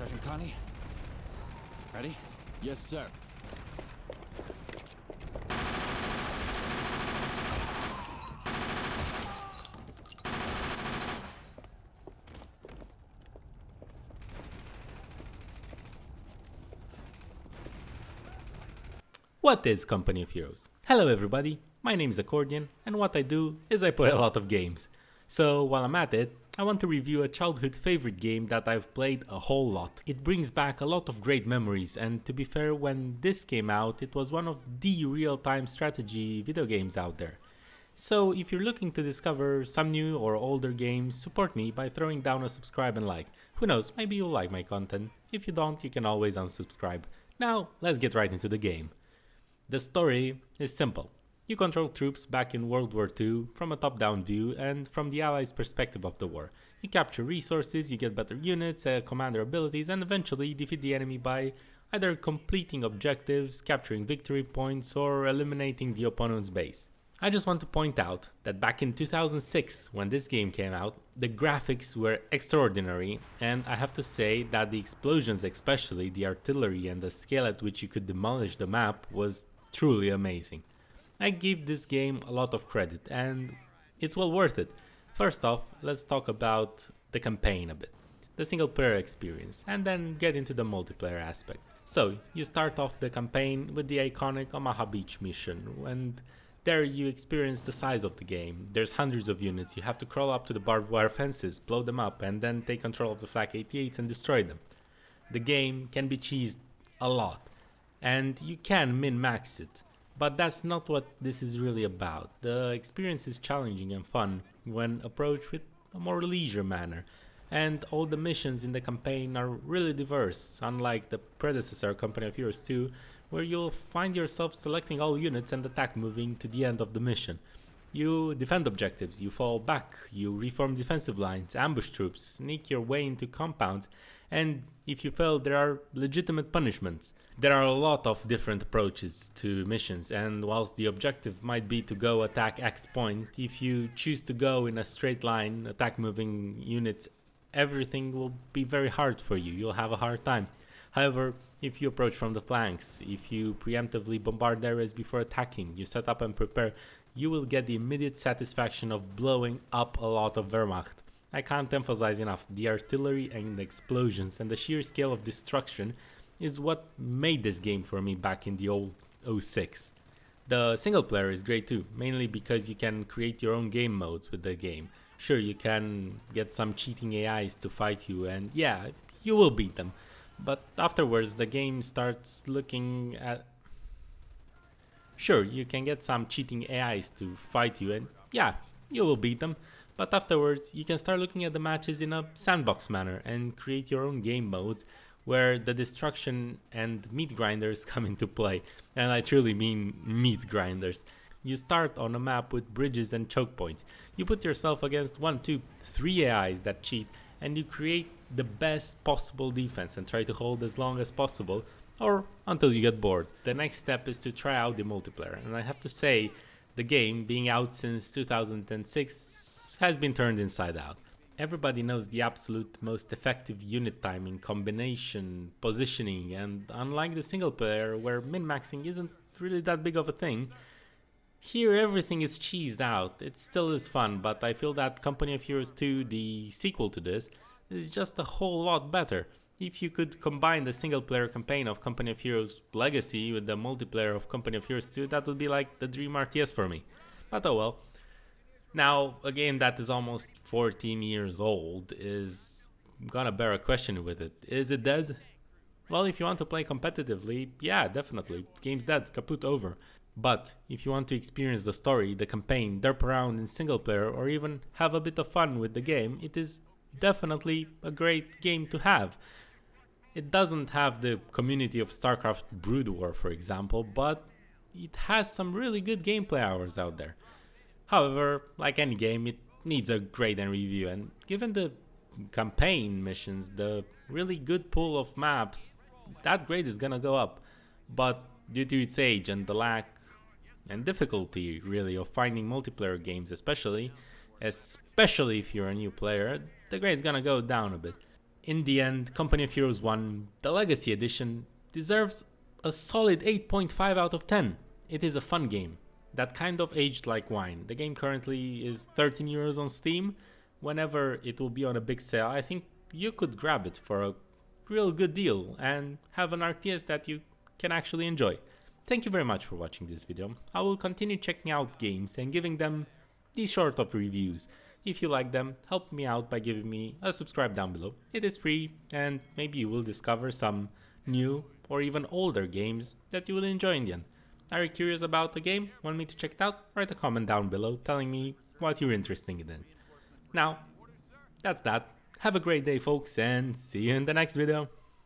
Sergeant Connie? Ready? Yes, sir. What is Company of Heroes? Hello everybody, my name is Accordion, and what I do is I play a lot of games. So while I'm at it, I want to review a childhood favorite game that I've played a whole lot. It brings back a lot of great memories, and to be fair, when this came out, it was one of the real-time strategy video games out there. So if you're looking to discover some new or older games, support me by throwing down a subscribe and like. Who knows, maybe you'll like my content. If you don't, you can always unsubscribe. Now, let's get right into the game. The story is simple. You control troops back in World War II from a top-down view and from the Allies' perspective of the war. You capture resources, you get better units, commander abilities, and eventually defeat the enemy by either completing objectives, capturing victory points, or eliminating the opponent's base. I just want to point out that back in 2006, when this game came out, the graphics were extraordinary, and I have to say that the explosions, especially the artillery and the scale at which you could demolish the map, was truly amazing. I give this game a lot of credit, and it's well worth it. First off, let's talk about the campaign a bit, the single player experience, and then get into the multiplayer aspect. So, you start off the campaign with the iconic Omaha Beach mission, and there you experience the size of the game. There's hundreds of units, you have to crawl up to the barbed wire fences, blow them up, and then take control of the Flak 88s and destroy them. The game can be cheesed a lot, and you can min-max it, but that's not what this is really about. The experience is challenging and fun when approached with a more leisure manner, and all the missions in the campaign are really diverse, unlike the predecessor Company of Heroes 2, where you'll find yourself selecting all units and attack moving to the end of the mission. You defend objectives, you fall back, you reform defensive lines, ambush troops, sneak your way into compounds, and if you fail, there are legitimate punishments. There are a lot of different approaches to missions, and whilst the objective might be to go attack X point, if you choose to go in a straight line, attack moving units, everything will be very hard for you. You'll have a hard time. However, if you approach from the flanks, if you preemptively bombard areas before attacking, you set up and prepare, you will get the immediate satisfaction of blowing up a lot of Wehrmacht. I can't emphasize enough, the artillery and the explosions and the sheer scale of destruction is what made this game for me back in the old 06. The single player is great too, mainly because you can create your own game modes with the game. Sure, you can get some cheating AIs to fight you, and yeah, you will beat them. But afterwards, the game starts looking at... Sure, you can get some cheating AIs to fight you, and yeah, you will beat them. But afterwards, you can start looking at the matches in a sandbox manner and create your own game modes where the destruction and meat grinders come into play. And I truly mean meat grinders. You start on a map with bridges and choke points. You put yourself against 1, 2, 3 AIs that cheat, and you create the best possible defense and try to hold as long as possible, or until you get bored. The next step is to try out the multiplayer, and I have to say, the game, being out since 2006, has been turned inside out. Everybody knows the absolute most effective unit timing, combination, positioning, and unlike the single player where min-maxing isn't really that big of a thing, here everything is cheesed out. It still is fun, but I feel that Company of Heroes 2, the sequel to this, is just a whole lot better. If you could combine the single player campaign of Company of Heroes Legacy with the multiplayer of Company of Heroes 2, that would be like the dream RTS for me. But oh well. Now, a game that is almost 14 years old is gonna bear a question with it. Is it dead? Well, if you want to play competitively, yeah, definitely. The game's dead, kaput, over. But if you want to experience the story, the campaign, derp around in single player, or even have a bit of fun with the game, it is definitely a great game to have. It doesn't have the community of StarCraft Brood War, for example, but it has some really good gameplay hours out there. However, like any game, it needs a grade and review, and given the campaign missions, the really good pool of maps, that grade is gonna go up. But due to its age and the lack and difficulty really of finding multiplayer games, especially if you're a new player, the grade's gonna go down a bit. In the end, Company of Heroes 1, the Legacy Edition, deserves a solid 8.5 out of 10. It is a fun game that kind of aged like wine. The game currently is 13 euros on Steam. Whenever it will be on a big sale, I think you could grab it for a real good deal and have an RTS that you can actually enjoy. Thank you very much for watching this video. I will continue checking out games and giving them these sort of reviews. If you like them, help me out by giving me a subscribe down below. It is free and maybe you will discover some new or even older games that you will enjoy in the end. Are you curious about the game? Want me to check it out? Write a comment down below telling me what you're interested in. Now, that's that. Have a great day folks and see you in the next video.